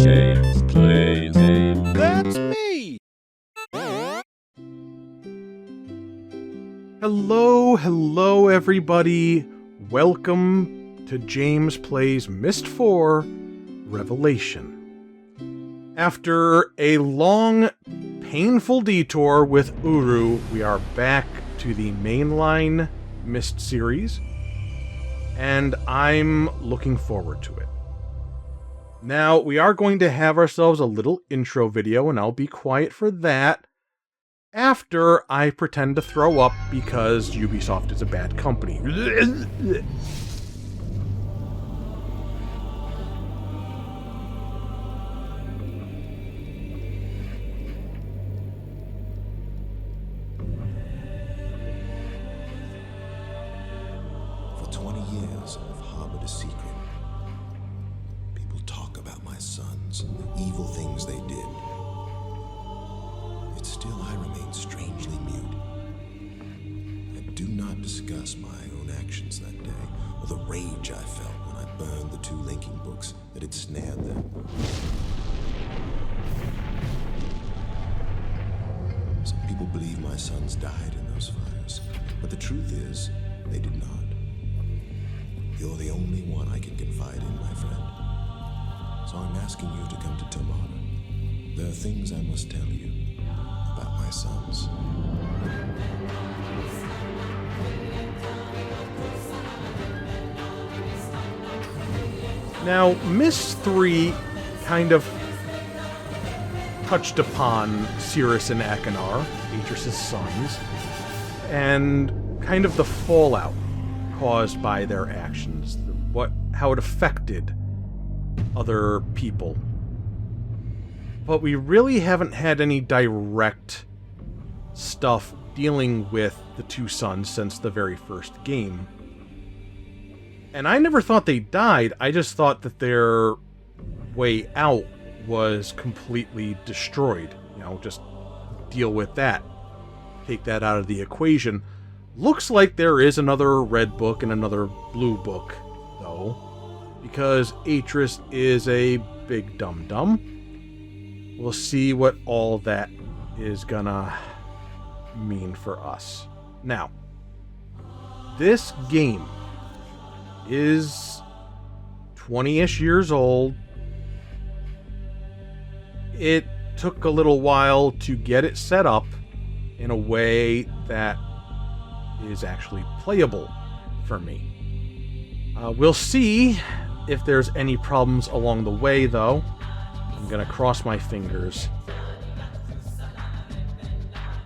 James plays game. That's me! Hello everybody. Welcome to James Plays Myst 4 Revelation. After a long, painful detour with Uru, we are back to the mainline Myst series, and I'm looking forward to it. Now, we are going to have ourselves a little intro video, and I'll be quiet for that after I pretend to throw up because Ubisoft is a bad company. For 20 years, I've harbored a secret. People talk about my sons and the evil things they did. Yet still I remain strangely mute. I do not discuss my own actions that day, or the rage I felt when I burned the 2 linking books that had snared them. Some people believe my sons died in those fires, but the truth is, they did not. You're the only one I can confide in, my friend. So I'm asking you to come to Tomorrow. There are things I must tell you about my sons. Now, Myst 3 kind of touched upon Cirrus and Achenar, Atrus' sons, and kind of the fallout caused by their actions, how it affected other people. But we really haven't had any direct stuff dealing with the 2 sons since the very first game. And I never thought they died, I just thought that their way out was completely destroyed. You know, just deal with that. Take that out of the equation. Looks like there is another red book and another blue book, though, because Atrus is a big dum-dum. We'll see what all that is gonna mean for us. Now, this game is 20-ish years old. It took a little while to get it set up in a way that is actually playable for me. We'll see if there's any problems along the way, though. I'm gonna cross my fingers.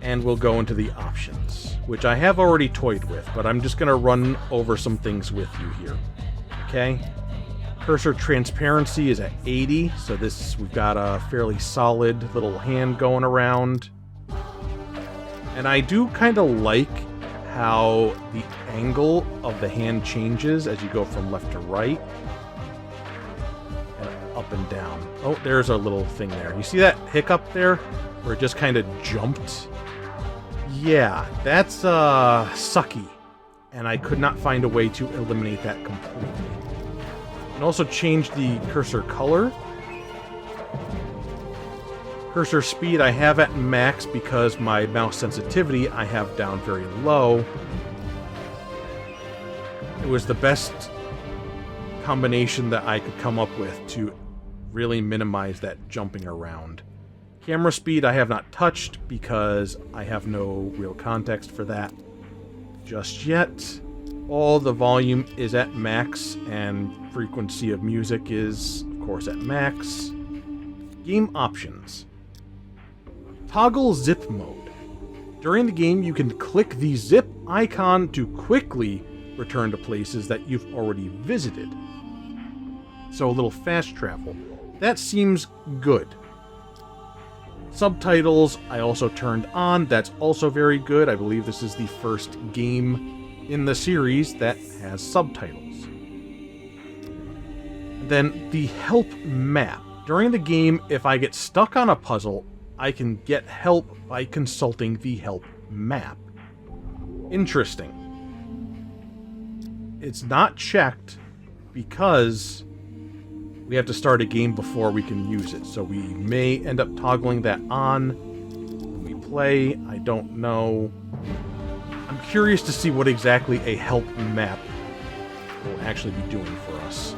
And we'll go into the options, which I have already toyed with, but I'm just gonna run over some things with you here. Okay? Cursor transparency is at 80, so we've got a fairly solid little hand going around. And I do kind of like how the angle of the hand changes as you go from left to right. And up and down. Oh, there's a little thing there. You see that hiccup there? Where it just kind of jumped? Yeah, that's sucky. And I could not find a way to eliminate that completely. And also change the cursor color. Cursor speed I have at max because my mouse sensitivity I have down very low. It was the best combination that I could come up with to really minimize that jumping around. Camera speed I have not touched because I have no real context for that just yet. All the volume is at max, and frequency of music is, of course, at max. Game options. Toggle zip mode. During the game, you can click the zip icon to quickly return to places that you've already visited. So a little fast travel. That seems good. Subtitles I also turned on. That's also very good. I believe this is the first game in the series that has subtitles. Then the help map. During the game, if I get stuck on a puzzle, I can get help by consulting the help map. Interesting. It's not checked because we have to start a game before we can use it. So we may end up toggling that on when we play. I don't know. I'm curious to see what exactly a help map will actually be doing for us.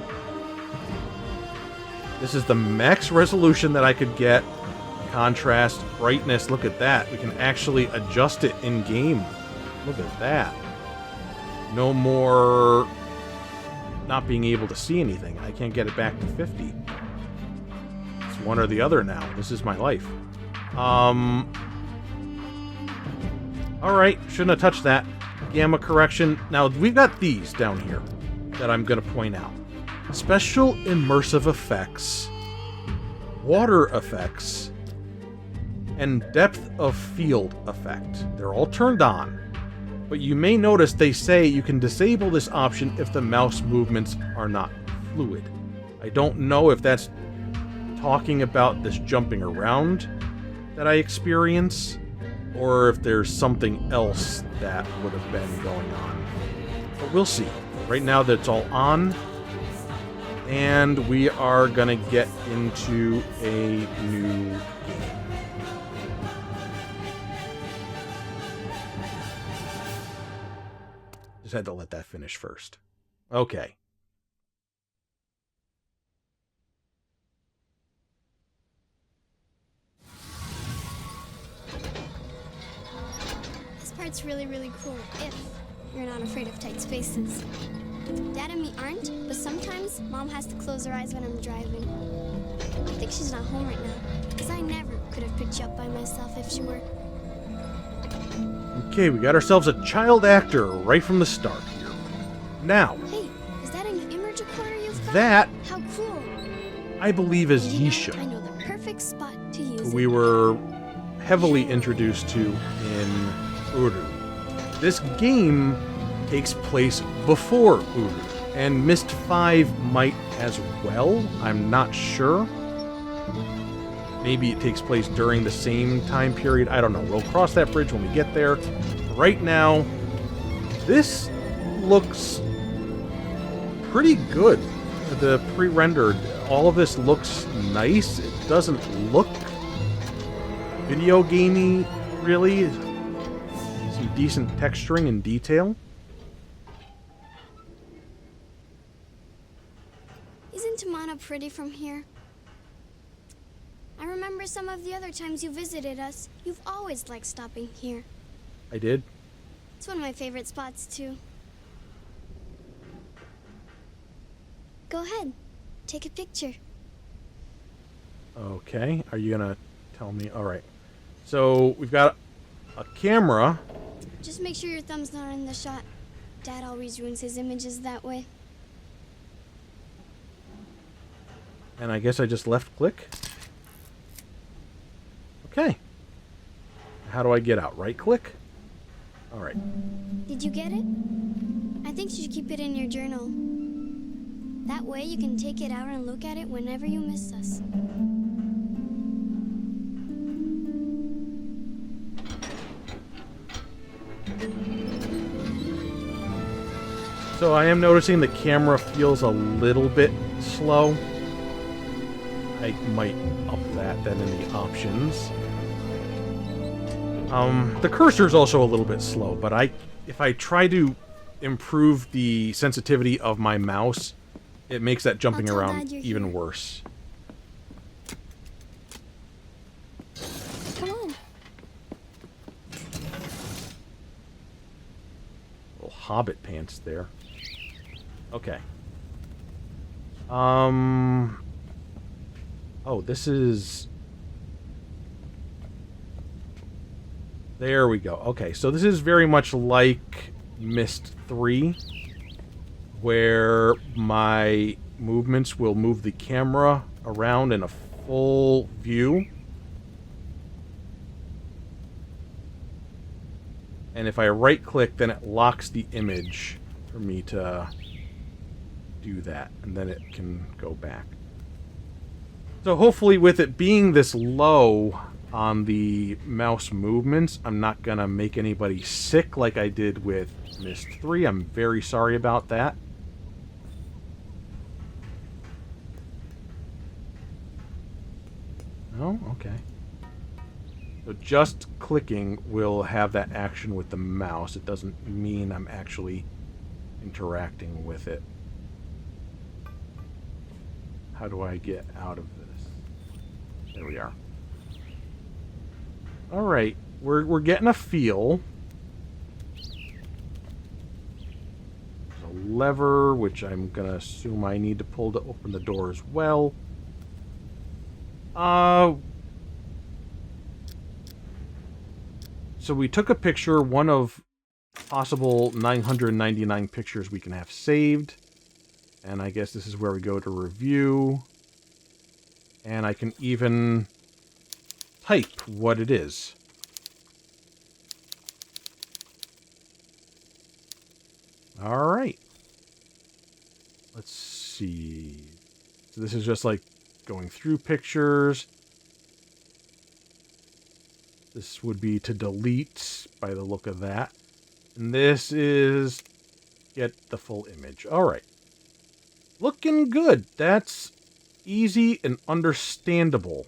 This is the max resolution that I could get. Contrast, brightness, look at that. We can actually adjust it in-game. Look at that. No more not being able to see anything. I can't get it back to 50. It's one or the other now. This is my life. Alright, shouldn't have touched that. Gamma correction. Now, we've got these down here that I'm going to point out. Special immersive effects, water effects, and depth of field effect. They're all turned on. But you may notice they say you can disable this option if the mouse movements are not fluid. I don't know if that's talking about this jumping around that I experience, or if there's something else that would have been going on. But we'll see. Right now that's all on, and we are gonna get into a new game. Just had to let that finish first. Okay. This part's really, really cool if you're not afraid of tight spaces. Dad and me aren't, but sometimes Mom has to close her eyes when I'm driving. I think she's not home right now, because I never could have picked you up by myself if she were. Okay, we got ourselves a child actor right from the start here. Now, Hey, is that a new image recorder you've got? that, How cool! I believe, is You know, I Yisha, know the perfect spot to use who we it. were heavily introduced to in Uru. This game takes place before Uru, and Myst 5 might as well. I'm not sure. Maybe it takes place during the same time period. I don't know. We'll cross that bridge when we get there. Right now, this looks pretty good. The pre-rendered, all of this looks nice. It doesn't look video gamey, really. Some decent texturing and detail. Isn't Tamana pretty from here? I remember some of the other times you visited us. You've always liked stopping here. I did. It's one of my favorite spots, too. Go ahead. Take a picture. Okay. Are you gonna tell me? All right. So we've got a camera. Just make sure your thumb's not in the shot. Dad always ruins his images that way. And I guess I just left click. Okay. How do I get out? Right click? Alright. Did you get it? I think you should keep it in your journal. That way you can take it out and look at it whenever you miss us. So I am noticing the camera feels a little bit slow. I might up that then in the options. The cursor is also a little bit slow, but if I try to improve the sensitivity of my mouse, it makes that jumping I'll tell around Dad you're even here. worse. Come on. Little hobbit pants there. Okay. Oh, this is... There we go. Okay, so this is very much like Myst 3, where my movements will move the camera around in a full view. And if I right-click, then it locks the image for me to do that, and then it can go back. So hopefully with it being this low on the mouse movements, I'm not gonna make anybody sick like I did with Myst 3. I'm very sorry about that. No? Okay. So just clicking will have that action with the mouse. It doesn't mean I'm actually interacting with it. How do I get out of this? There we are. Alright, we're getting a feel. There's a lever, which I'm gonna assume I need to pull to open the door as well. So we took a picture, one of possible 999 pictures we can have saved. And I guess this is where we go to review. And I can even type what it is. Alright. Let's see. So this is just like going through pictures. This would be to delete by the look of that. And this is get the full image. Alright. Looking good. That's easy and understandable.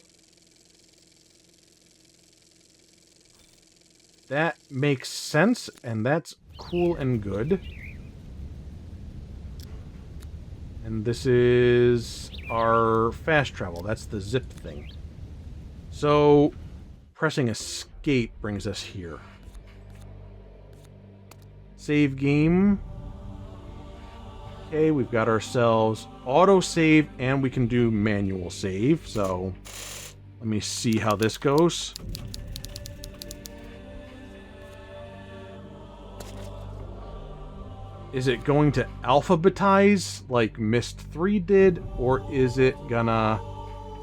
That makes sense, and that's cool and good. And this is our fast travel. That's the zip thing. So pressing escape brings us here. Save game. Okay, we've got ourselves auto save, and we can do manual save. So let me see how this goes. Is it going to alphabetize like Myst 3 did, or is it gonna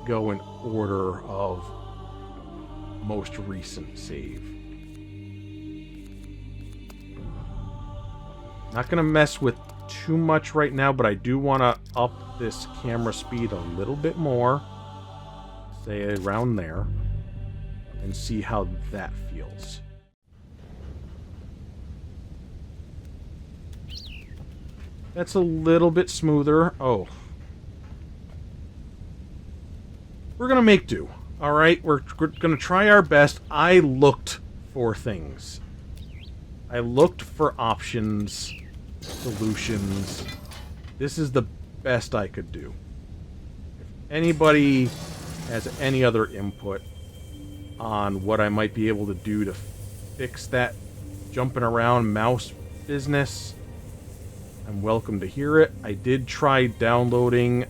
go in order of most recent save? Not gonna mess with too much right now, but I do want to up this camera speed a little bit more. Say around there. And see how that feels. That's a little bit smoother. Oh. We're gonna make do. Alright, we're gonna try our best. I looked for things. I looked for options, solutions. This is the best I could do. If anybody has any other input on what I might be able to do to fix that jumping around mouse business, I'm welcome to hear it. I did try downloading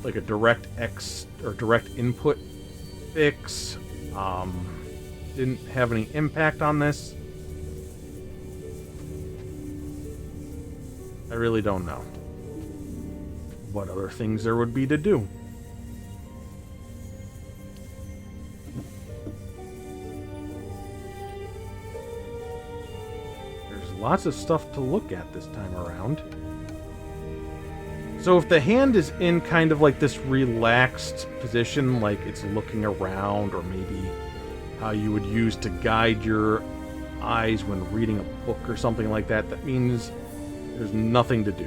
like a DirectX or direct input fix. Didn't have any impact on this. I really don't know what other things there would be to do. There's lots of stuff to look at this time around. So if the hand is in kind of like this relaxed position, like it's looking around, or maybe how you would use to guide your eyes when reading a book or something like that, that means there's nothing to do.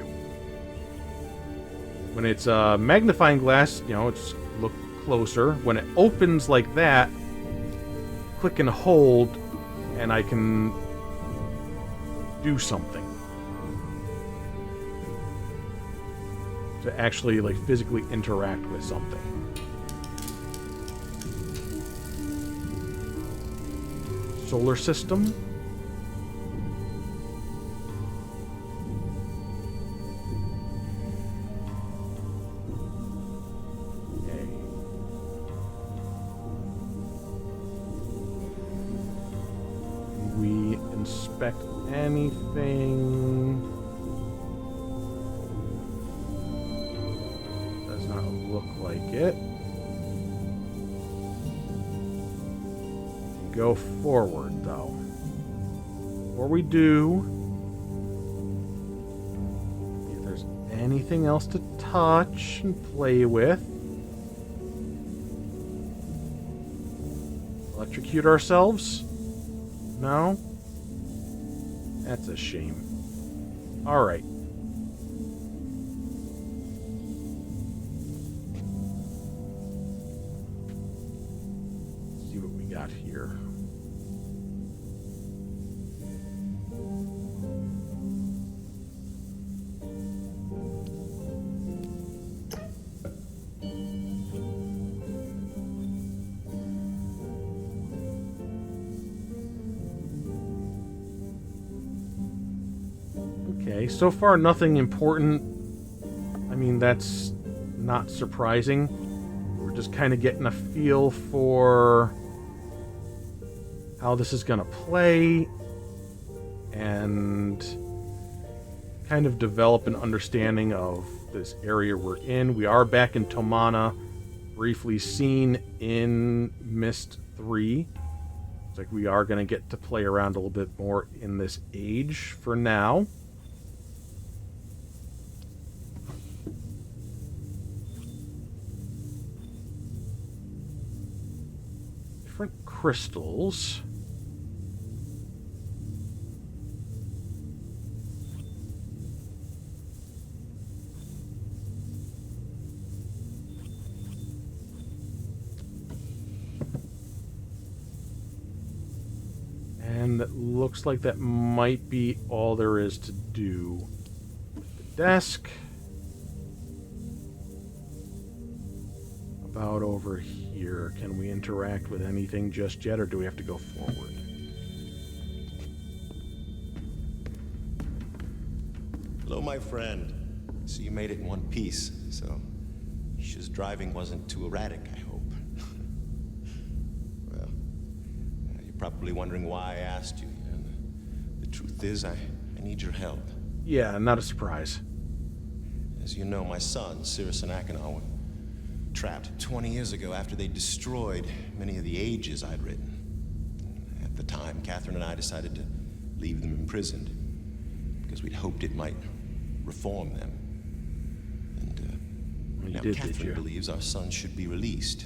When it's a magnifying glass, you know, it's look closer. When it opens like that, click and hold, and I can do something. To actually, like, physically interact with something. Solar system. Okay. We inspect anything. Does not look like it. Go forward, though. Before we do, if there's anything else to touch and play with. Electrocute ourselves? No? That's a shame. Alright. Okay, so far nothing important. I mean, that's not surprising. We're just kind of getting a feel for how this is going to play and kind of develop an understanding of this area we're in. We are back in Tomana, briefly seen in Myst 3. It's like we are going to get to play around a little bit more in this age for now. Different crystals. And it looks like that might be all there is to do. The desk. About over here. Can we interact with anything just yet, or do we have to go forward? Hello, my friend. So you made it in one piece, so Isha's driving wasn't too erratic, I hope. Well, you're probably wondering why I asked you, and the truth is I need your help. Yeah, not a surprise. As you know, my son, Cirrus and Achenar, were trapped 20 years ago after they destroyed many of the ages I'd written. At the time, Catherine and I decided to leave them imprisoned because we'd hoped it might reform them. And now Catherine believes our son should be released.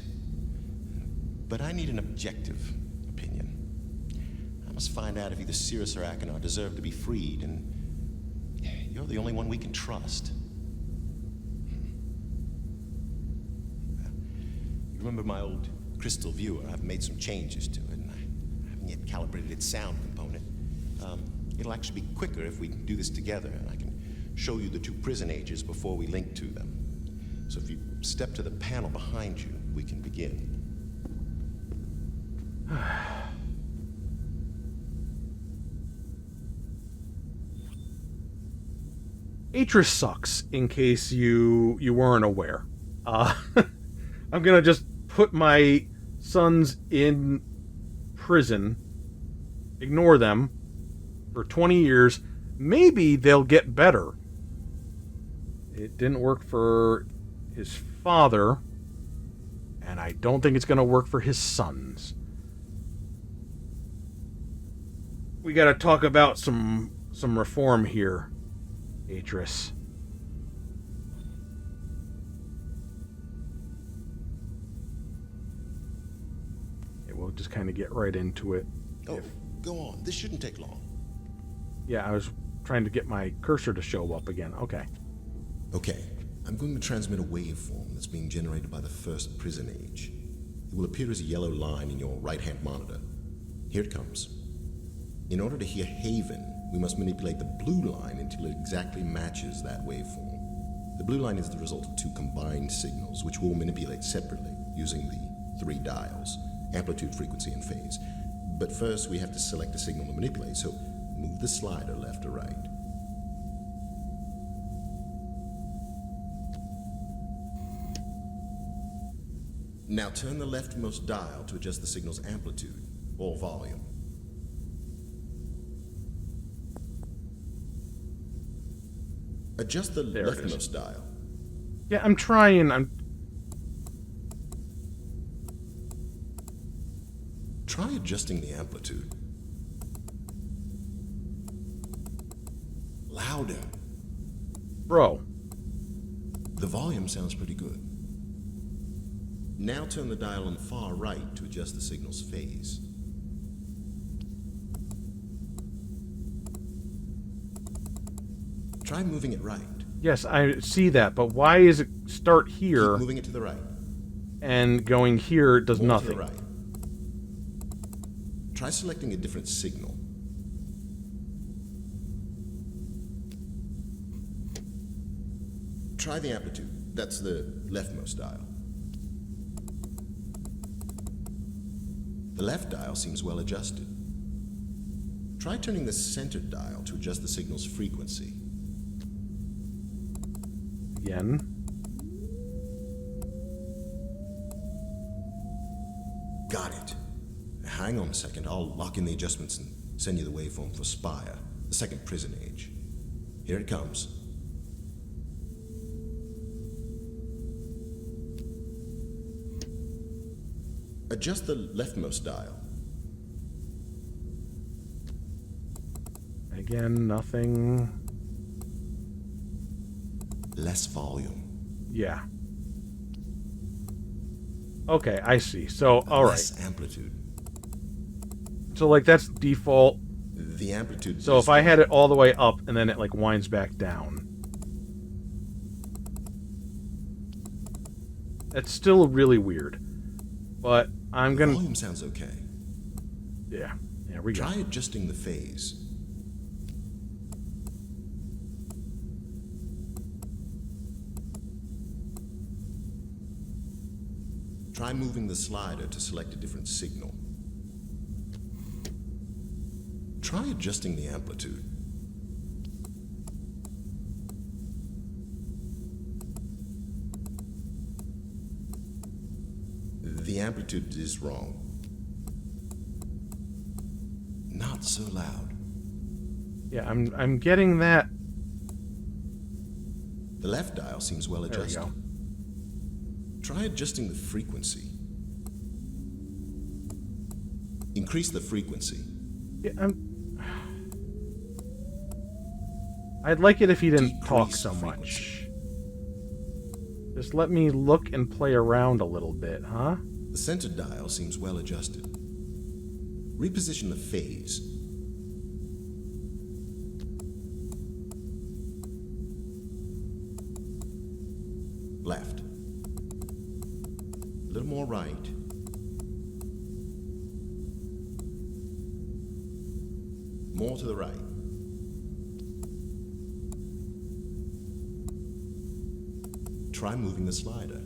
But I need an objective opinion. I must find out if either Cirrus or Achenar deserve to be freed, and you're the only one we can trust. Remember my old crystal viewer? I've made some changes to it, and I haven't yet calibrated its sound component. It'll actually be quicker if we do this together, and I can show you the two prison ages before we link to them. So if you step to the panel behind you, we can begin. Atrus sucks, in case you weren't aware. I'm gonna just put my sons in prison, ignore them for 20 years. Maybe they'll get better. It didn't work for his father, and I don't think it's gonna work for his sons. We gotta talk about some reform here, Atrus. We'll just kind of get right into it. Oh, go on. This shouldn't take long. Yeah, I was trying to get my cursor to show up again. Okay. Okay. I'm going to transmit a waveform that's being generated by the first prison age. It will appear as a yellow line in your right-hand monitor. Here it comes. In order to hear Haven, we must manipulate the blue line until it exactly matches that waveform. The blue line is the result of two combined signals, which we'll manipulate separately using the 3 dials. Amplitude, frequency, and phase. But first, we have to select a signal to manipulate, so move the slider left or right. Now turn the leftmost dial to adjust the signal's amplitude, or volume. Adjust the leftmost dial. Yeah, I'm trying. Try adjusting the amplitude. Louder. Bro. The volume sounds pretty good. Now turn the dial on the far right to adjust the signal's phase. Try moving it right. Yes, I see that, but why is it start here? Keep moving it to the right. And going here does More nothing. to the right. Try selecting a different signal. Try the amplitude. That's the leftmost dial. The left dial seems well adjusted. Try turning the center dial to adjust the signal's frequency. again. Got it. Hang on a second. I'll lock in the adjustments and send you the waveform for Spire, the second prison age. Here it comes. Adjust the leftmost dial. Again, nothing. Less volume. Yeah. Okay, I see. So, alright. Less amplitude. So, like, that's default. The amplitude. So if I had it all the way up and then it, like, winds back down. That's still really weird. But I'm gonna... Volume sounds okay. Yeah. There we go. Try adjusting the phase. Try moving the slider to select a different signal. Try adjusting the amplitude. The amplitude is wrong. Not so loud. Yeah, I'm getting that. The left dial seems well There we adjusted. go. Try adjusting the frequency. Increase the frequency. Yeah, I'd like it if he didn't talk Decrease so the much. Just let me look and play around a little bit, huh? The center dial seems well adjusted. Reposition the phase. Left. A little more right. More to the right. Try moving the slider.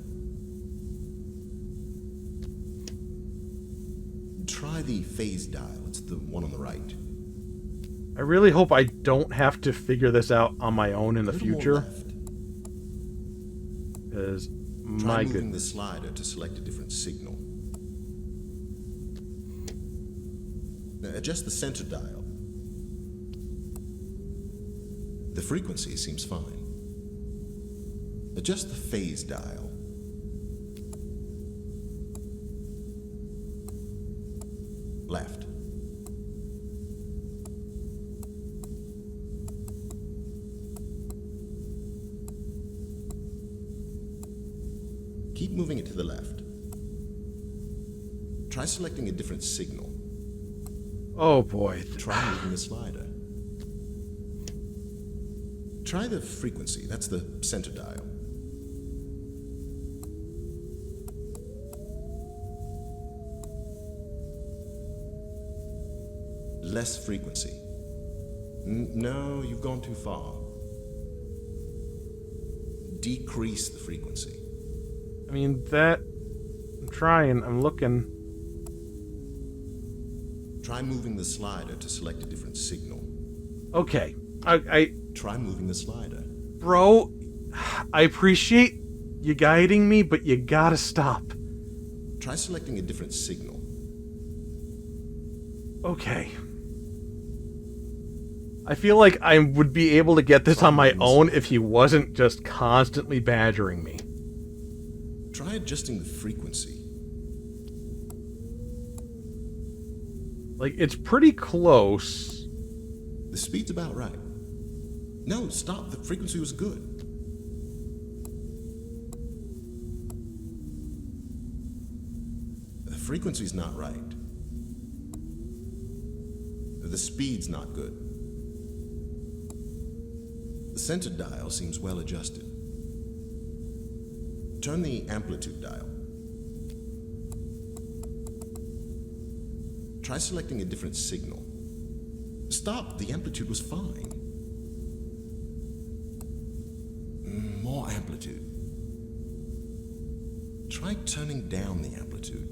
Try the phase dial. It's the one on the right. I really hope I don't have to figure this out on my own in the A little more future. left. Because, Try my moving goodness. the slider to select a different signal. Now adjust the center dial. The frequency seems fine. Adjust the phase dial. Left. Keep moving it to the left. Try selecting a different signal. Oh boy. Try moving the slider. Try the frequency. That's the center dial. Less frequency. No, you've gone too far. Decrease the frequency. I mean, that... I'm trying. I'm looking. Try moving the slider to select a different signal. Okay. Try moving the slider. Bro, I appreciate you guiding me, but you gotta stop. Try selecting a different signal. Okay. I feel like I would be able to get this on my own if he wasn't just constantly badgering me. Try adjusting the frequency. Like, it's pretty close. The speed's about right. No, stop. The frequency was good. The frequency's not right. The speed's not good. The center dial seems well adjusted. Turn the amplitude dial. Try selecting a different signal. Stop, the amplitude was fine. More amplitude. Try turning down the amplitude.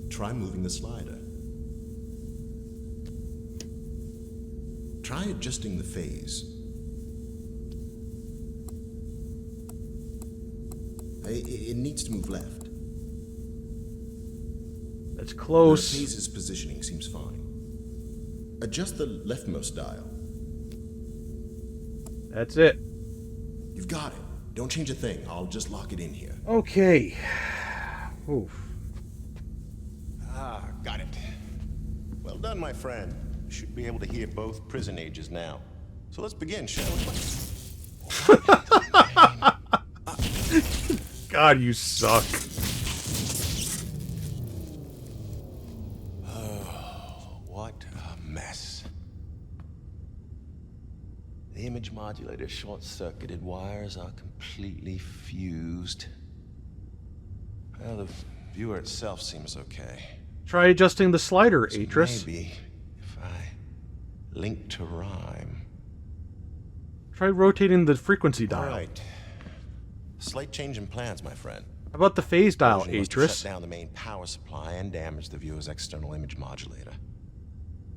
Try moving the slider. Try adjusting the phase. It needs to move left. That's close. The phase's positioning seems fine. Adjust the leftmost dial. That's it. You've got it. Don't change a thing. I'll just lock it in here. Okay. Oof. Got it. Well done, my friend. You should be able to hear both prison ages now. So let's begin, shall we? God, you suck. Oh, what a mess. The image modulator short-circuited wires are completely fused. Well, the viewer itself seems okay. Try adjusting the slider, So Atrus. maybe if I link to rhyme. Try rotating the frequency dial. All right. Slight change in plans, my friend. How about the phase dial, Explosion must have Atrus? shut down the main power supply and damaged the viewer's external image modulator.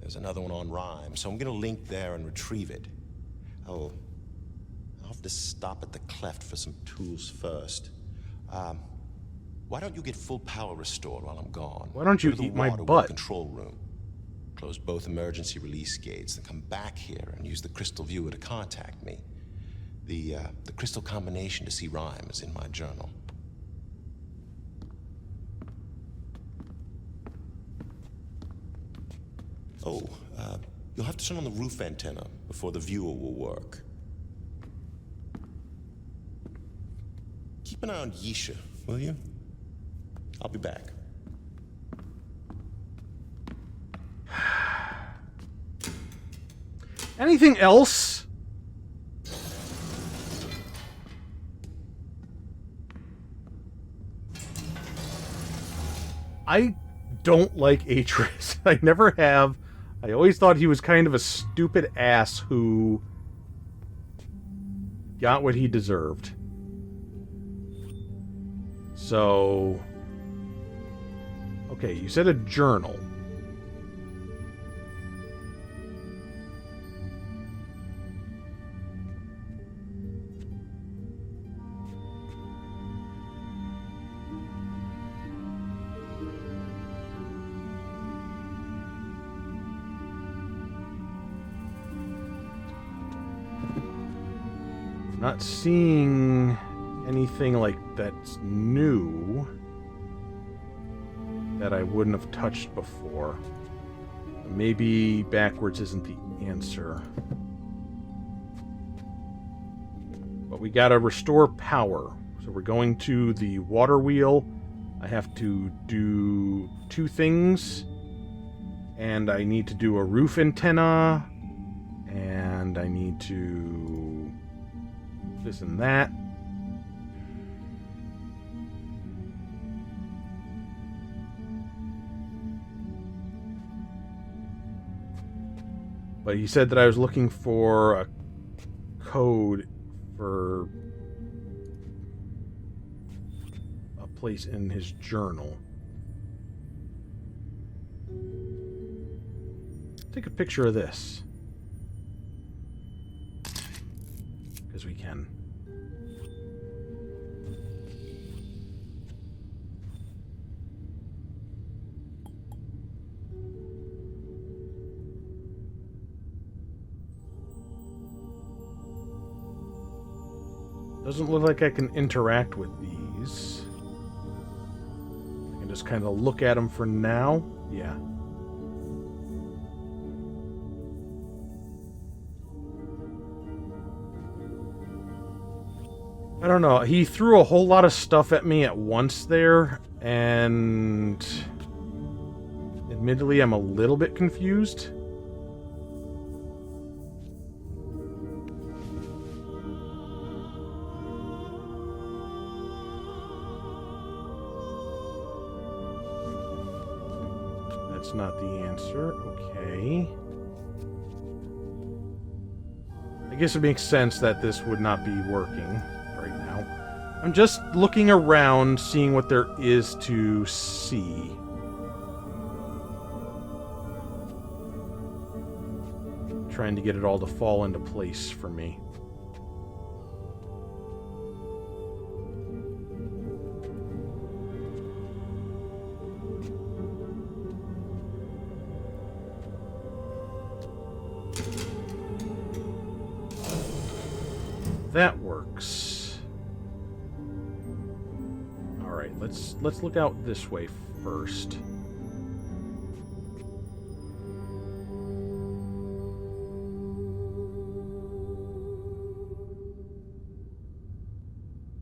There's another one on rhyme, so I'm gonna link there and retrieve it. I'll have to stop at the cleft for some tools first. Why don't you get full power restored while I'm gone? Why don't you Go to the eat my water butt? control room. Close both emergency release gates, then come back here and use the crystal viewer to contact me. The crystal combination to see rhyme is in my journal. Oh, you'll have to turn on the roof antenna before the viewer will work. Keep an eye on Yisha, will you? I'll be back. Anything else? I don't like Atrus. I never have. I always thought he was kind of a stupid ass who got what he deserved. So, okay, you said a journal. Not seeing anything like that's new that I wouldn't have touched before. Maybe backwards isn't the answer. But we gotta restore power. So we're going to the water wheel. I have to do 2 things. And I need to do a roof antenna. And I need to this and that. But he said that I was looking for a code for a place in his journal. Take a picture of this. Because we can. Doesn't look like I can interact with these. I can just kind of look at them for now. Yeah. I don't know. He threw a whole lot of stuff at me at once there, and admittedly, I'm a little bit confused. That's not the answer. Okay. I guess it makes sense that this would not be working right now. I'm just looking around, seeing what there is to see. Trying to get it all to fall into place for me. that works. All right, let's look out this way first.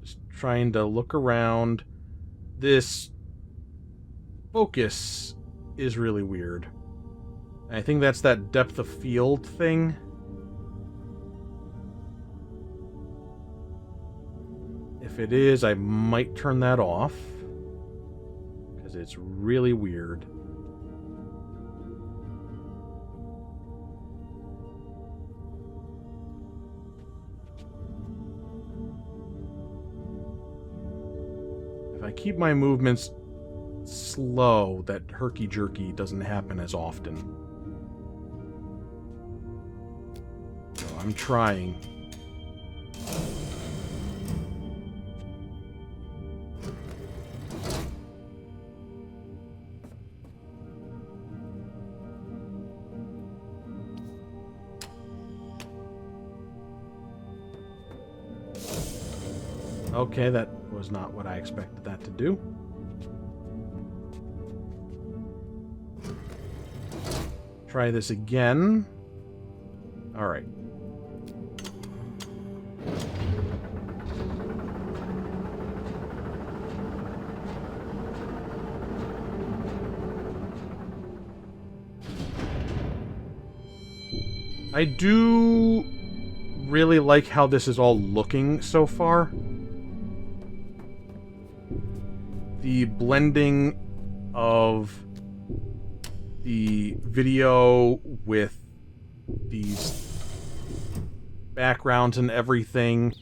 Just trying to look around. This focus is really weird. I think that's that depth of field thing. If it is, I might turn that off, because it's really weird. If I keep my movements slow, that herky-jerky doesn't happen as often. So I'm trying. Okay, that was not what I expected that to do. Try this again. All right. I do really like how this is all looking so far. The blending of the video with these backgrounds and everything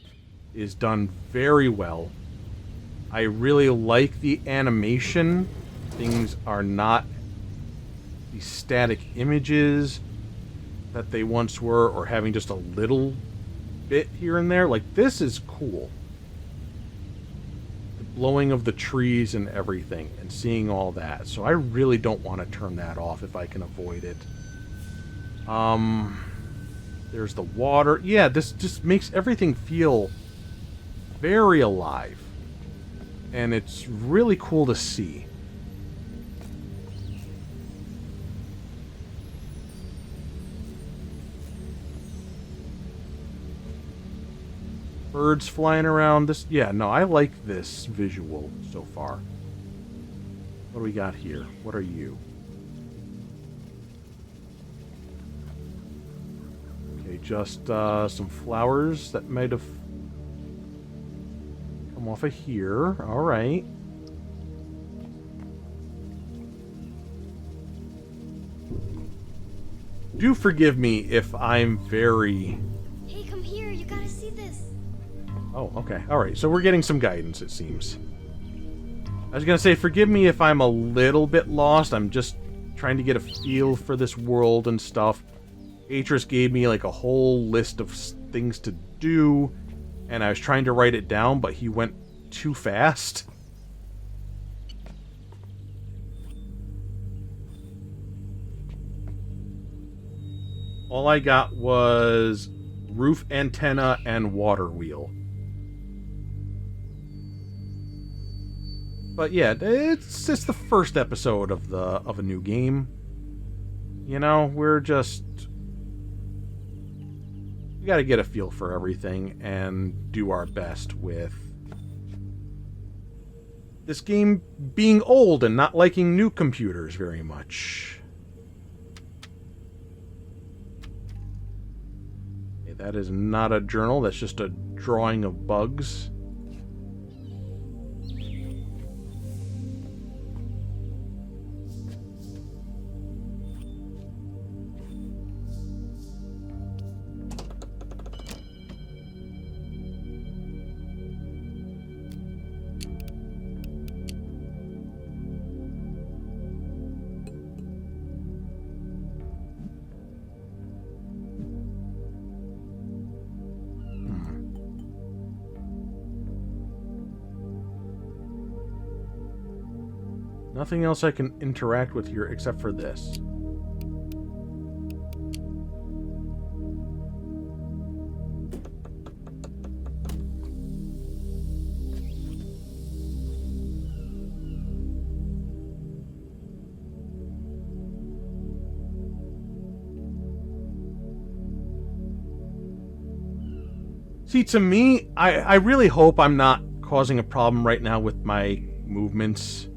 is done very well. I really like the animation. Things are not the static images that they once were, or having just a little bit here and there. Like, this is cool. The blowing of the trees and everything, and seeing all that. So I really don't want to turn that off if I can avoid it. There's the water. Yeah, this just makes everything feel very alive. And it's really cool to see. Birds flying around. This, yeah, no, I like this visual so far. What do we got here? What are you? Okay, just some flowers that might have come off of here. All right. Do forgive me if I'm very... Hey, come here. You gotta see this. Oh, okay. Alright, so we're getting some guidance, it seems. I was gonna say, forgive me if I'm a little bit lost. I'm just trying to get a feel for this world and stuff. Atrus gave me, like, a whole list of things to do, and I was trying to write it down, but he went too fast. All I got was roof antenna and water wheel. But yeah, it's the first episode of a new game. You know, we got to get a feel for everything and do our best with this game being old and not liking new computers very much. Okay, that is not a journal, that's just a drawing of bugs. Nothing else I can interact with here except for this. See, to me, I really hope I'm not causing a problem right now with my movements.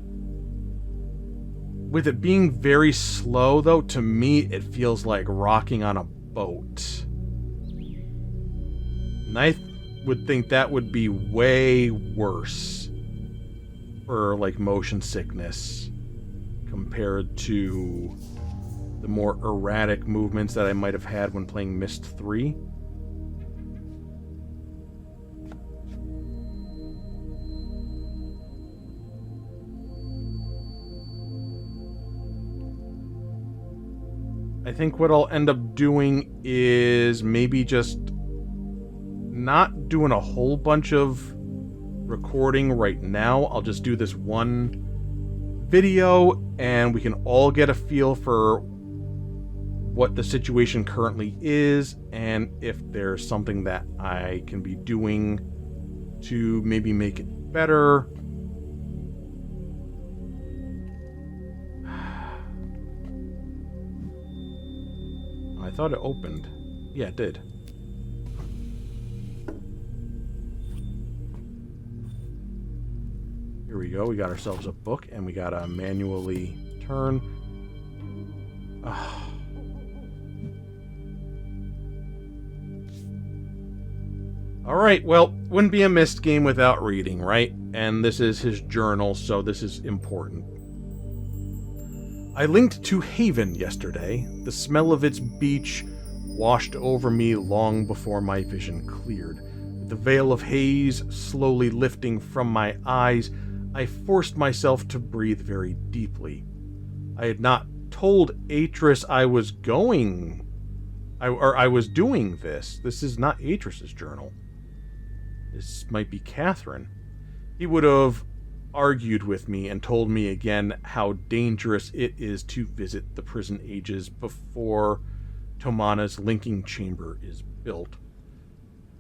With it being very slow, though, to me, it feels like rocking on a boat. And I would think that would be way worse for, like, motion sickness compared to the more erratic movements that I might have had when playing Myst 3. I think what I'll end up doing is maybe just not doing a whole bunch of recording right now. I'll just do this one video and we can all get a feel for what the situation currently is and if there's something that I can be doing to maybe make it better. I thought it opened. Yeah, it did. Here we go. We got ourselves a book, and we gotta manually turn. Alright, well, wouldn't be a Myst game without reading, right? And this is his journal, so this is important. I linked to Haven yesterday. The smell of its beach washed over me long before my vision cleared. With the veil of haze slowly lifting from my eyes, I forced myself to breathe very deeply. I had not told Atrus I was doing this. This is not Atrus's journal. This might be Catherine. He would have argued with me and told me again how dangerous it is to visit the prison ages before Tomana's linking chamber is built.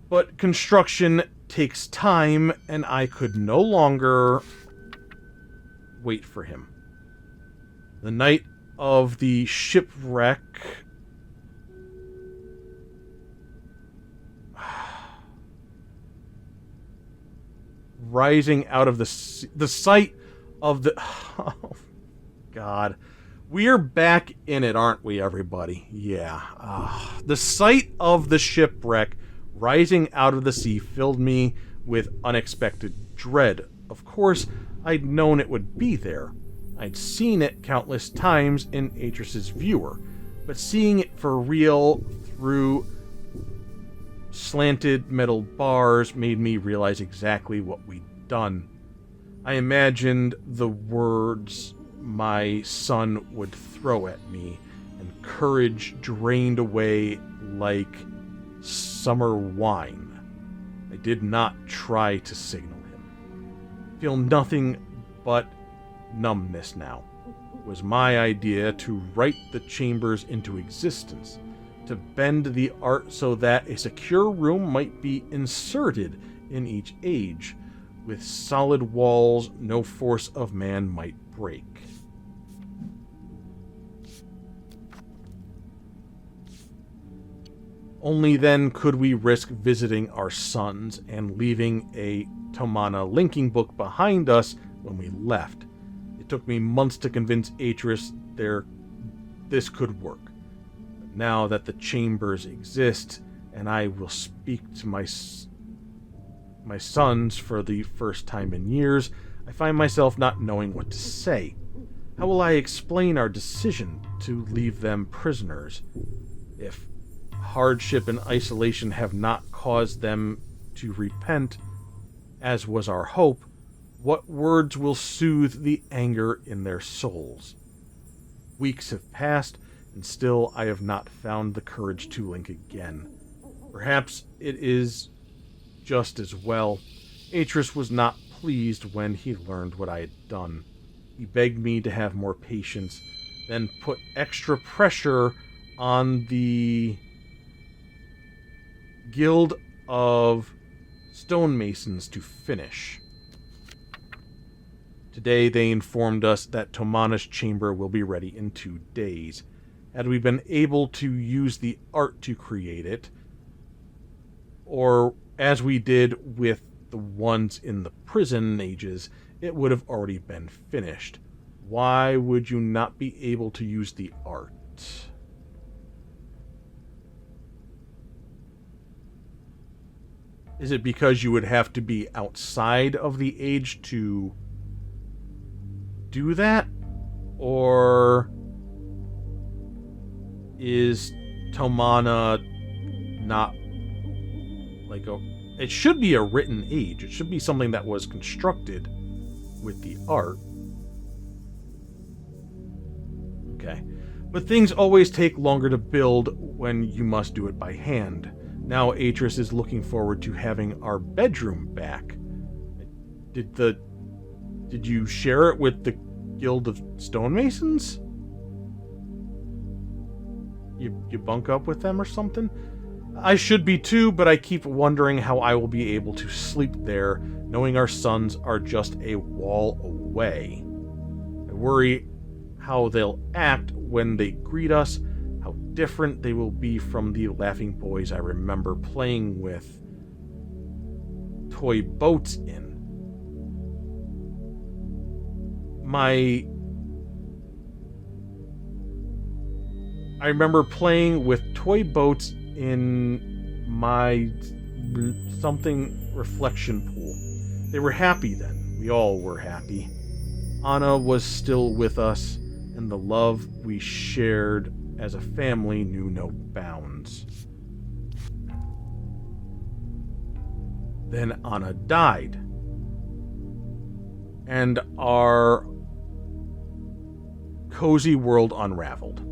But construction takes time, and I could no longer wait for him. The night of the shipwreck, rising out of the sight of the... Oh, God. We're back in it, aren't we, everybody? Yeah. The sight of the shipwreck rising out of the sea filled me with unexpected dread. Of course, I'd known it would be there. I'd seen it countless times in Atrus's viewer, but seeing it for real through slanted metal bars made me realize exactly what we'd done. I imagined the words my son would throw at me, and courage drained away like summer wine. I did not try to signal him. Feel nothing but numbness now. It was my idea to write the chambers into existence, to bend the art so that a secure room might be inserted in each age, with solid walls no force of man might break. Only then could we risk visiting our sons and leaving a Tomana linking book behind us when we left. It took me months to convince Atrus this could work. But now that the chambers exist, and I will speak to my sons for the first time in years, I find myself not knowing what to say. How will I explain our decision to leave them prisoners? If hardship and isolation have not caused them to repent, as was our hope, what words will soothe the anger in their souls? Weeks have passed, and still I have not found the courage to link again. Perhaps it is just as well. Atrus was not pleased when he learned what I had done. He begged me to have more patience, then put extra pressure on the Guild of Stonemasons to finish. Today they informed us that Tomana's chamber will be ready in 2 days. Had we been able to use the art to create it, or as we did with the ones in the prison ages, it would have already been finished. Why would you not be able to use the art? Is it because you would have to be outside of the age to do that? Or is Tomana not like a... It should be a written age. It should be something that was constructed with the art. Okay. But things always take longer to build when you must do it by hand. Now Atrus is looking forward to having our bedroom back. Did you share it with the Guild of Stonemasons? You bunk up with them or something? I should be too, but I keep wondering how I will be able to sleep there, knowing our sons are just a wall away. I worry how they'll act when they greet us, how different they will be from the laughing boys I remember playing with toy boats in. I remember playing with toy boats in my something reflection pool. They were happy then. We all were happy. Anna was still with us, and the love we shared as a family knew no bounds. Then Anna died, and our cozy world unraveled.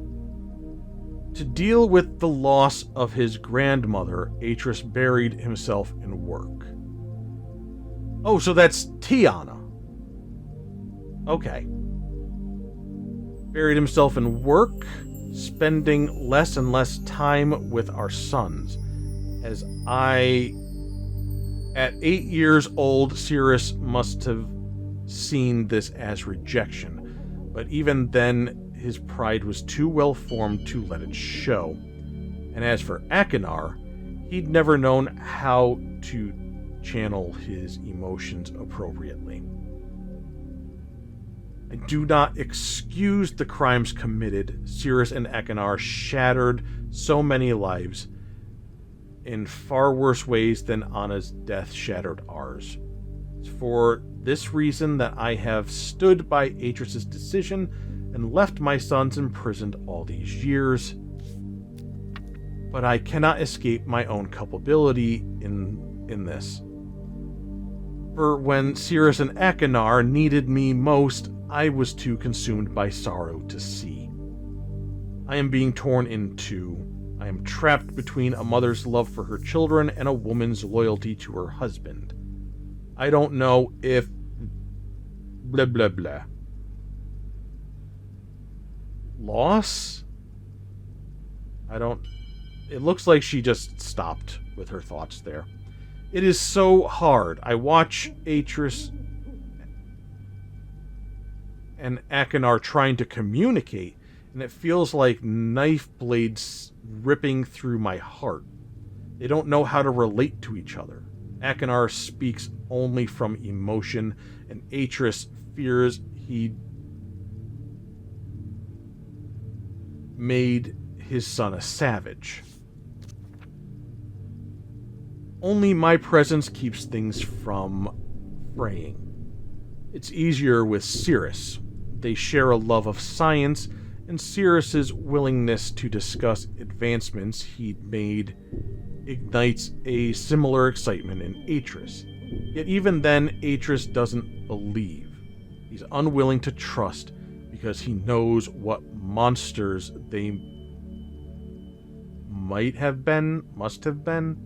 To deal with the loss of his grandmother, Atrus buried himself in work. Oh, so that's Tiana. Okay. Buried himself in work, spending less and less time with our sons. At 8 years old, Cirrus must have seen this as rejection. But even then, his pride was too well formed to let it show. And as for Akinar, he'd never known how to channel his emotions appropriately. I do not excuse the crimes committed. Cirrus and Akinar shattered so many lives in far worse ways than Anna's death shattered ours. It's for this reason that I have stood by Atrus's decision and left my sons imprisoned all these years. But I cannot escape my own culpability in this. For when Cirrus and Akinar needed me most, I was too consumed by sorrow to see. I am being torn in two. I am trapped between a mother's love for her children and a woman's loyalty to her husband. I don't know if... blah blah blah. Loss? It looks like she just stopped with her thoughts there. It is so hard. I watch Atrus and Akinar trying to communicate, and it feels like knife blades ripping through my heart. They don't know how to relate to each other. Akinar speaks only from emotion, and Atrus fears he made his son a savage. Only my presence keeps things from fraying. It's easier with Cirrus. They share a love of science, and Cirrus's willingness to discuss advancements he'd made ignites a similar excitement in Atrus. Yet even then, Atrus doesn't believe. He's unwilling to trust because he knows what monsters they must have been.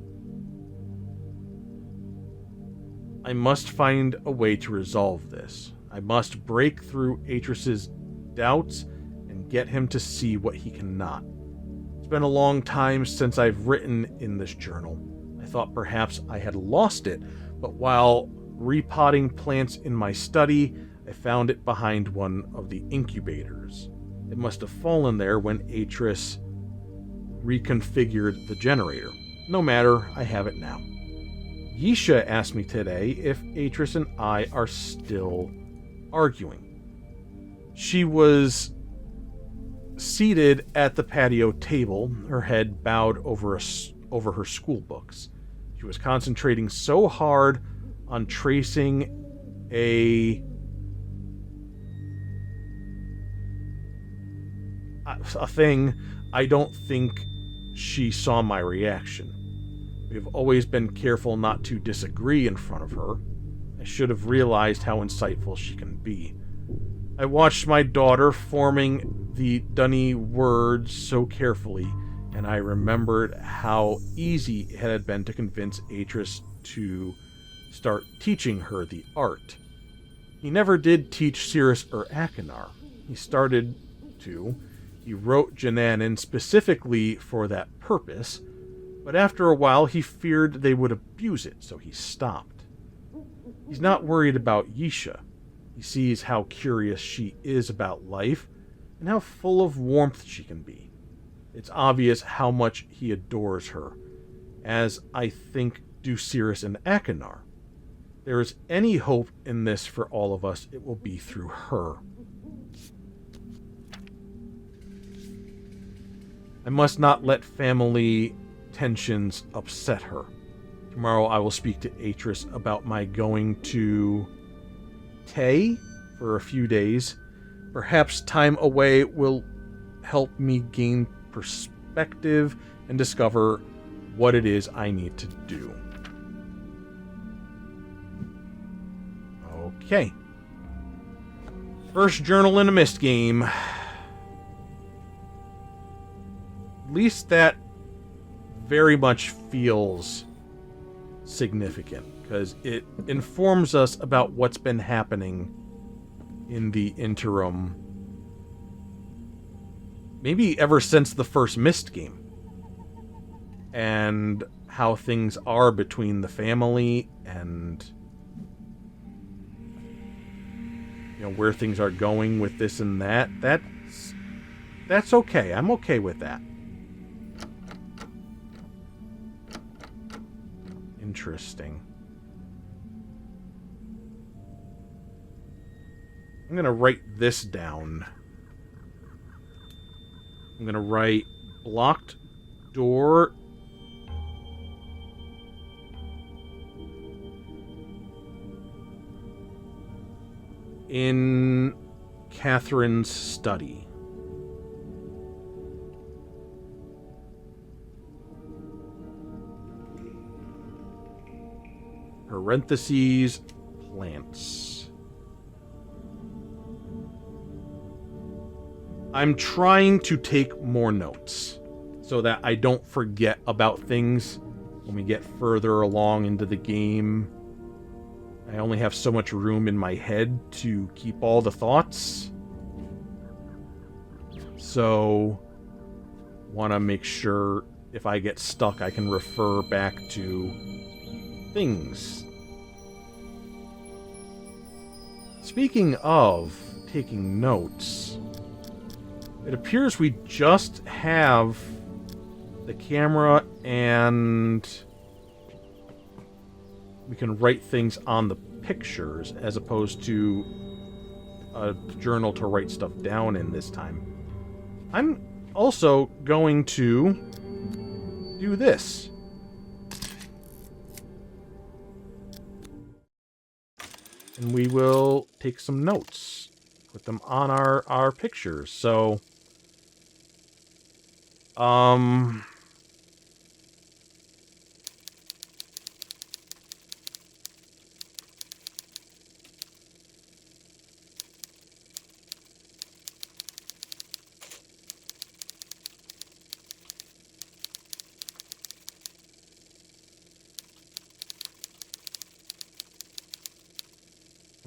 I must find a way to resolve this. I must break through Atrus's doubts and get him to see what he cannot. It's been a long time since I've written in this journal. I thought perhaps I had lost it, but while repotting plants in my study, I found it behind one of the incubators. It must have fallen there when Atrus reconfigured the generator. No matter, I have it now. Yisha asked me today if Atrus and I are still arguing. She was seated at the patio table, her head bowed over her school books. She was concentrating so hard on tracing a thing, I don't think she saw my reaction. We have always been careful not to disagree in front of her. I should have realized how insightful she can be. I watched my daughter forming the dunny words so carefully, and I remembered how easy it had been to convince Atrus to start teaching her the art. He never did teach Cirrus or Akinar. He started to. He wrote Jananin specifically for that purpose, but after a while he feared they would abuse it, so he stopped. He's not worried about Yisha. He sees how curious she is about life and how full of warmth she can be. It's obvious how much he adores her, as I think do Cirrus and Akinar. There is any hope in this for all of us, it will be through her. I must not let family tensions upset her. Tomorrow I will speak to Atrus about my going to Tay for a few days. Perhaps time away will help me gain perspective and discover what it is I need to do. Okay. First journal in a Myst game. At least that very much feels significant, because it informs us about what's been happening in the interim. Maybe ever since the first Myst game. And how things are between the family and, you know, where things are going with this and that. That's okay. I'm okay with that. Interesting. I'm going to write this down. I'm going to write blocked door in Catherine's study. Parentheses, plants. I'm trying to take more notes so that I don't forget about things when we get further along into the game. I only have so much room in my head to keep all the thoughts. So, want to make sure if I get stuck, I can refer back to things. Speaking of taking notes, it appears we just have the camera and we can write things on the pictures as opposed to a journal to write stuff down in this time. I'm also going to do this. And we will take some notes, put them on our pictures. So,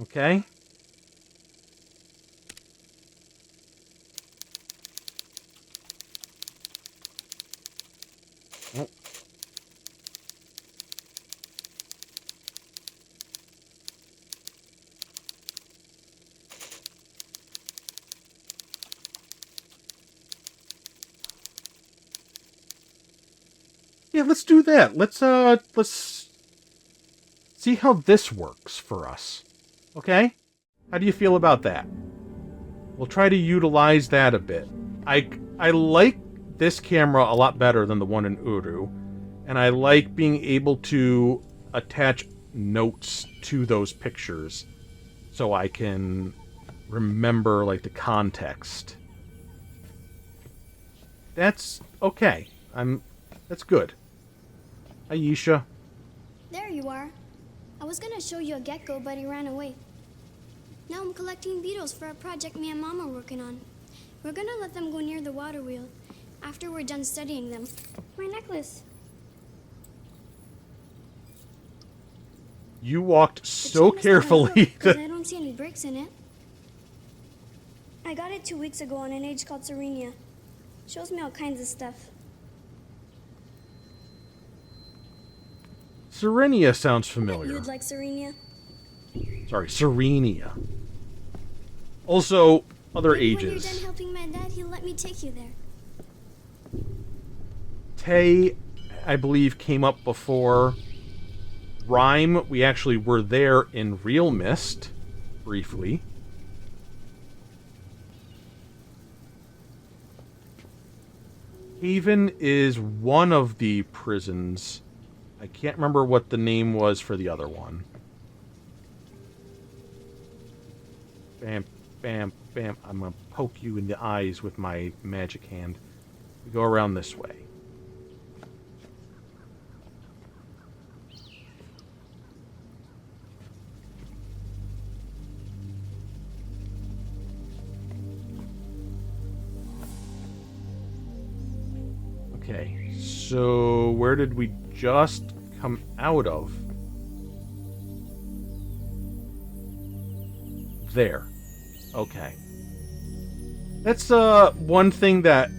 okay. Oh. Yeah, let's do that. Let's see how this works for us. Okay? How do you feel about that? We'll try to utilize that a bit. I like this camera a lot better than the one in Uru, and I like being able to attach notes to those pictures so I can remember, like, the context. That's okay. That's good. Aisha. There you are. I was gonna show you a gecko, but he ran away. Now I'm collecting beetles for a project me and Mom are working on. We're gonna let them go near the water wheel after we're done studying them. My necklace. You walked so carefully. I don't see any breaks in it. I got it 2 weeks ago on an age called Serenia. Shows me all kinds of stuff. Serenia sounds familiar. You'd like Serenia? Sorry, Serenia. Also, other Maybe ages. When you're done helping my dad, he'll let me take you there. Tay, I believe, came up before. Rhyme, we actually were there in real Myst, briefly. Haven is one of the prisons. I can't remember what the name was for the other one. Bam, bam, bam. I'm going to poke you in the eyes with my magic hand. We go around this way. Okay, so where did we just come out of? There. Okay. That's one thing that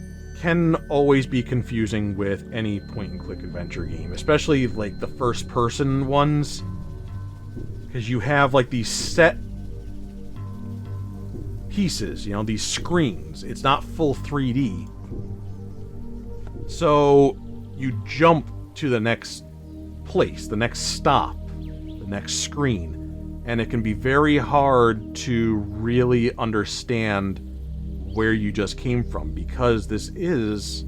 can always be confusing with any point-and-click adventure game, especially like the first-person ones, because you have like these set pieces, you know, these screens. It's not full 3D. So you jump to the next place, the next stop, the next screen, and it can be very hard to really understand where you just came from, because this is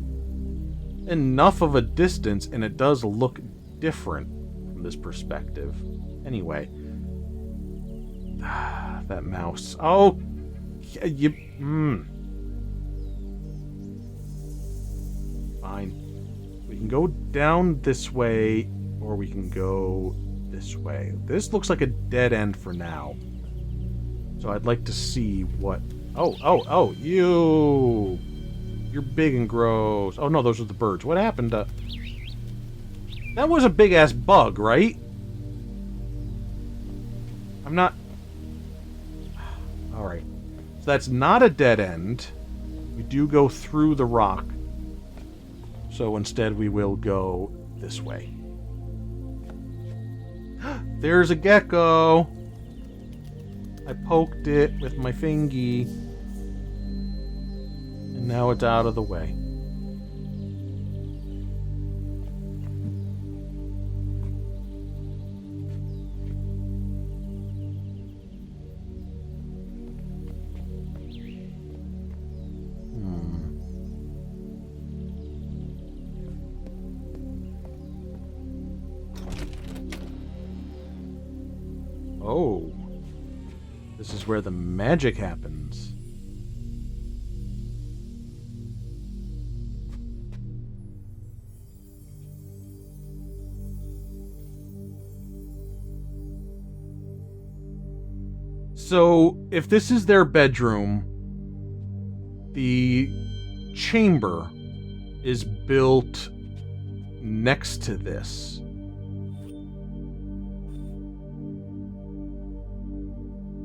enough of a distance and it does look different from this perspective. Anyway, that mouse. Oh, you. Fine. We can go down this way, or we can go this way. This looks like a dead end for now. So I'd like to see what... Oh, you! You're big and gross. Oh no, those are the birds. What happened to... That was a big-ass bug, right? I'm not... Alright. So that's not a dead end. We do go through the rock. So instead we will go this way. There's a gecko! I poked it with my fingy. And now it's out of the way. Oh. This is where the magic happens. So, if this is their bedroom, the chamber is built next to this.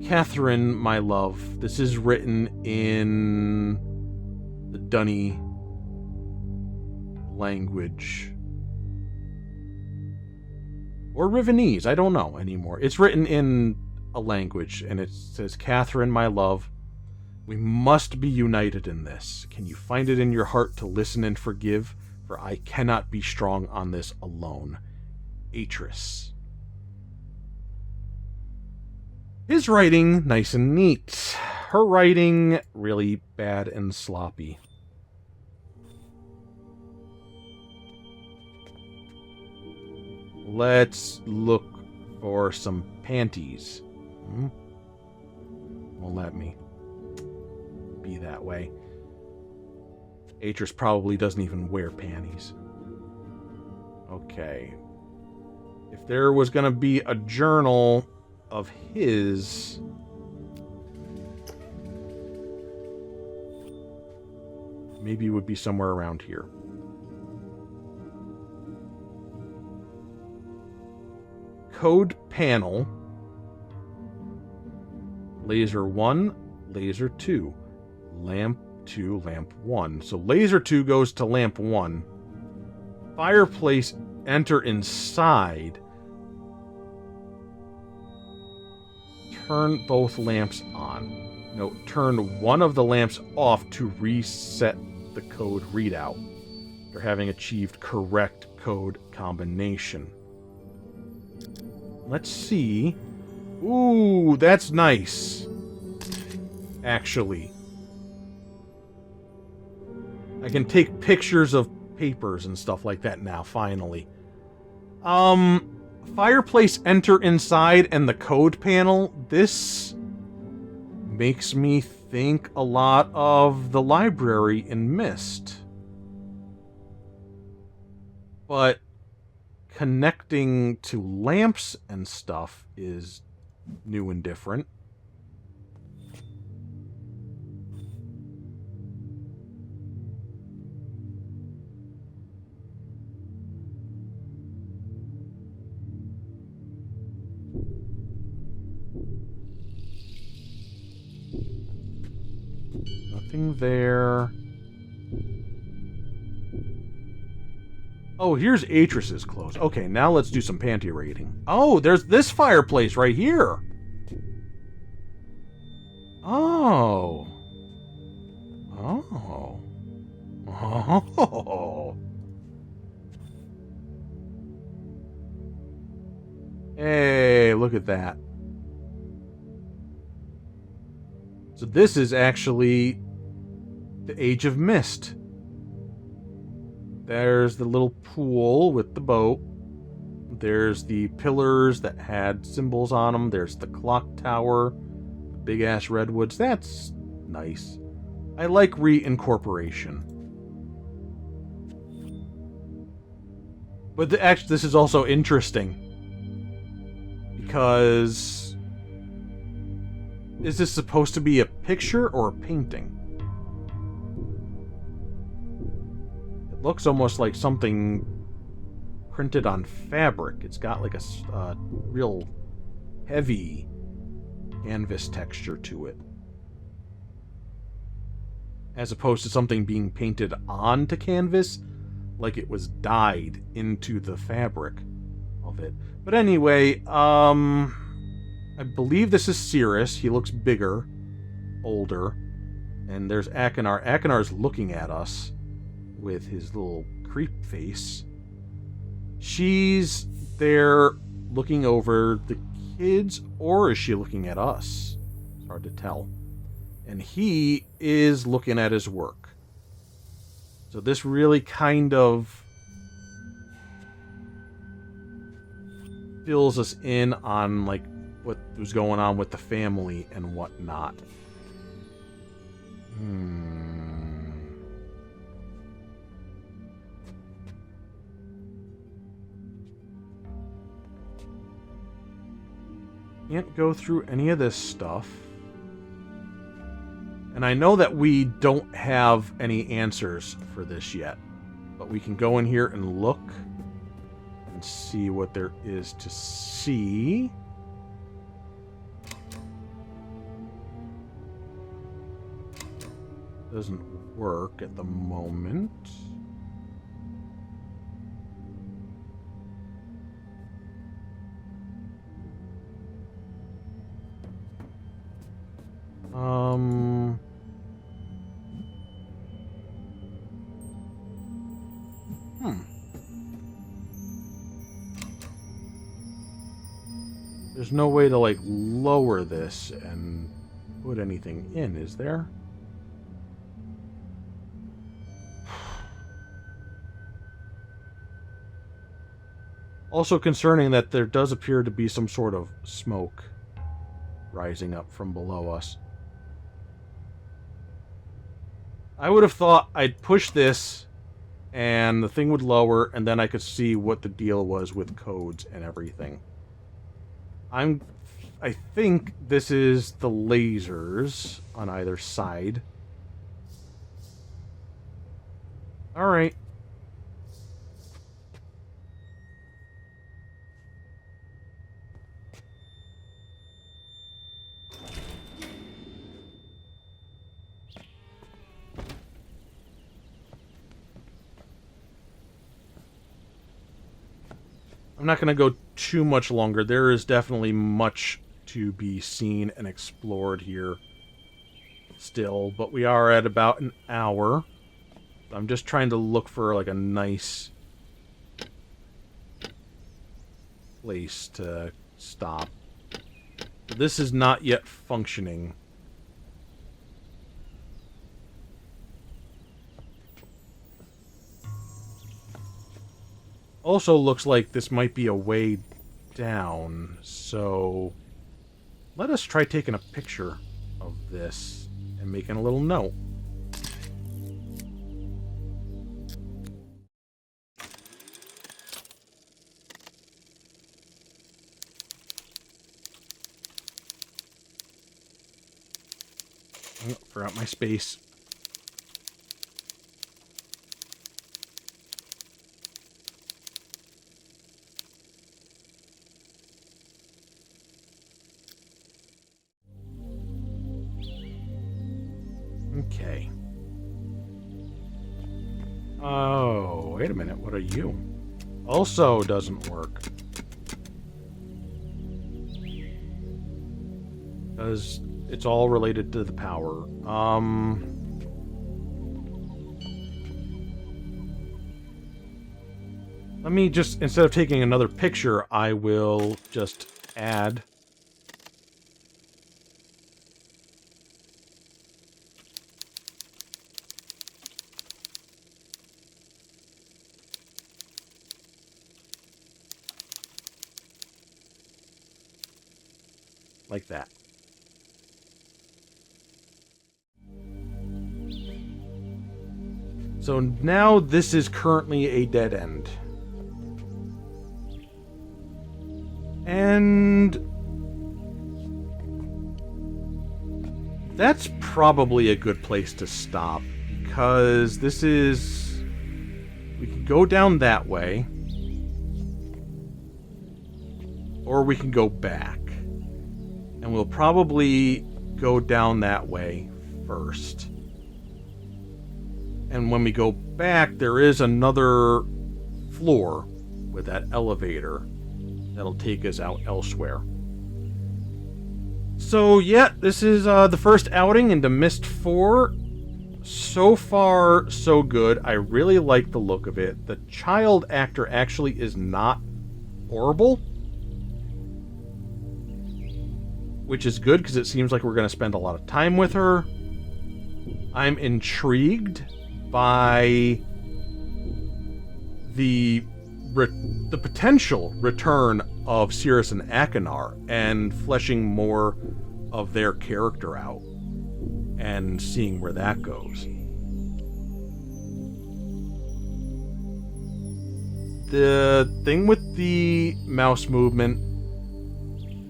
Catherine, my love, this is written in the Dunny language. Or Rivenese, I don't know anymore. It's written in a language, and it says, Catherine, my love, we must be united in this. Can you find it in your heart to listen and forgive? For I cannot be strong on this alone. Atrus. His writing, nice and neat. Her writing, really bad and sloppy. Let's look for some panties. Won't let me be that way. Atrus probably doesn't even wear panties. Okay. If there was going to be a journal of his... maybe it would be somewhere around here. Code panel. Laser 1, laser 2. Lamp 2, lamp 1. So laser 2 goes to lamp 1. Fireplace, enter inside. Turn both lamps on. No, turn one of the lamps off to reset the code readout. They're having achieved correct code combination. Let's see. Ooh, that's nice. Actually. I can take pictures of papers and stuff like that now, finally. Fireplace, enter inside, and the code panel. This makes me think a lot of the library in Myst. But connecting to lamps and stuff is new and different. Nothing there. Oh, here's Atrus's clothes. Okay, now let's do some panty raiding. Oh, there's this fireplace right here. Oh. Oh. Oh. Hey, look at that. So this is actually the Age of Myst. There's the little pool with the boat. There's the pillars that had symbols on them. There's the clock tower. Big-ass redwoods. That's nice. I like reincorporation. But this is also interesting. Because... is this supposed to be a picture or a painting? It looks almost like something printed on fabric. It's got like a real heavy canvas texture to it. As opposed to something being painted onto canvas, like it was dyed into the fabric of it. But anyway, I believe this is Cirrus. He looks bigger, older. And there's Achenar. Achenar's looking at us with his little creep face. She's there looking over the kids, or is she looking at us? It's hard to tell. And he is looking at his work. So this really kind of fills us in on like what was going on with the family and whatnot. Can't go through any of this stuff. And I know that we don't have any answers for this yet. But we can go in here and look and see what there is to see. Doesn't work at the moment. There's no way to, like, lower this and put anything in, is there? Also concerning that there does appear to be some sort of smoke rising up from below us. I would have thought I'd push this and the thing would lower and then I could see what the deal was with codes and everything. I think this is the lasers on either side. Alright. I'm not going to go too much longer. There is definitely much to be seen and explored here still, but we are at about an hour. I'm just trying to look for like a nice place to stop. This is not yet functioning. Also looks like this might be a way down, so let us try taking a picture of this and making a little note. Oh, forgot my space. Okay. Oh, wait a minute. What are you? Also doesn't work. Because it's all related to the power. Let me just, instead of taking another picture, I will just add like that. So now this is currently a dead end. And that's probably a good place to stop, because this is... we can go down that way, or we can go back. And we'll probably go down that way first. And when we go back, there is another floor with that elevator that'll take us out elsewhere. So, yeah, this is the first outing into Myst 4. So far, so good. I really like the look of it. The child actor actually is not horrible, which is good because it seems like we're going to spend a lot of time with her. I'm intrigued by the potential return of Cirrus and Achenar and fleshing more of their character out and seeing where that goes. The thing with the mouse movement,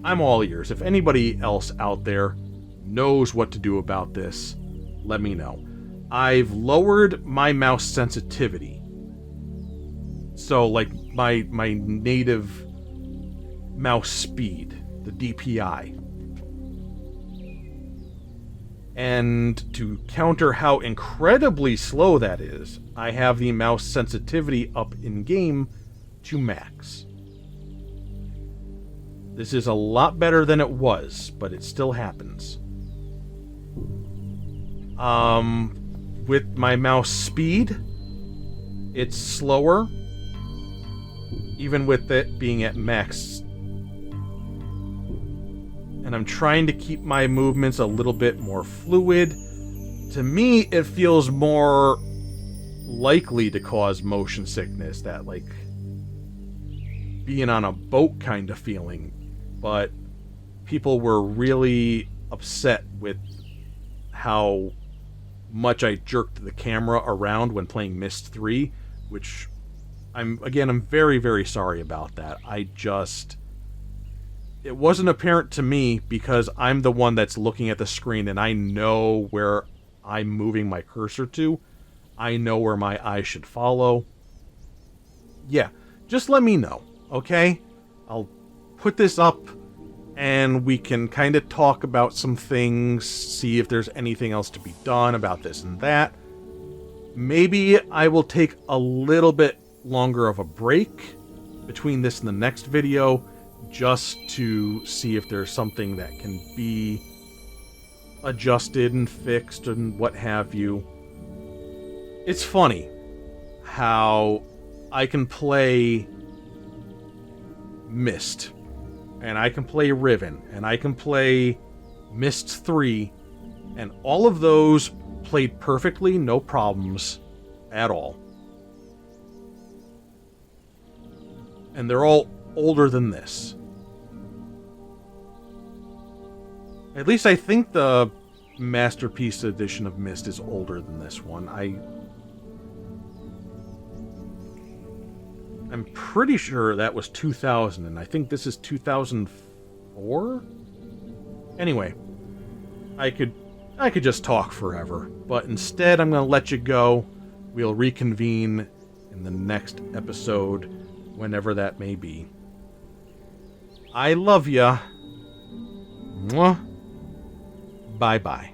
I'm all ears. If anybody else out there knows what to do about this, let me know. I've lowered my mouse sensitivity. So, like, my native mouse speed, the DPI. And to counter how incredibly slow that is, I have the mouse sensitivity up in-game to max. This is a lot better than it was, but it still happens. With my mouse speed, it's slower, even with it being at max and I'm trying to keep my movements a little bit more fluid. To me, it feels more likely to cause motion sickness, that like being on a boat kind of feeling. But people were really upset with how much I jerked the camera around when playing Myst 3, which I'm very, very sorry about that. It wasn't apparent to me because I'm the one that's looking at the screen and I know where I'm moving my cursor to. I know where my eyes should follow. Yeah, just let me know, okay? I'll put this up and we can kind of talk about some things, see if there's anything else to be done about this and that. Maybe I will take a little bit longer of a break between this and the next video, just to see if there's something that can be adjusted and fixed and what have you. It's funny how I can play Myst, and I can play Riven, and I can play Myst 3, and all of those played perfectly, no problems at all. And they're all older than this. At least I think the Masterpiece edition of Myst is older than this one. I'm pretty sure that was 2000, and I think this is 2004? Anyway, I could just talk forever, but instead I'm going to let you go. We'll reconvene in the next episode, whenever that may be. I love ya. Mwah. Bye-bye.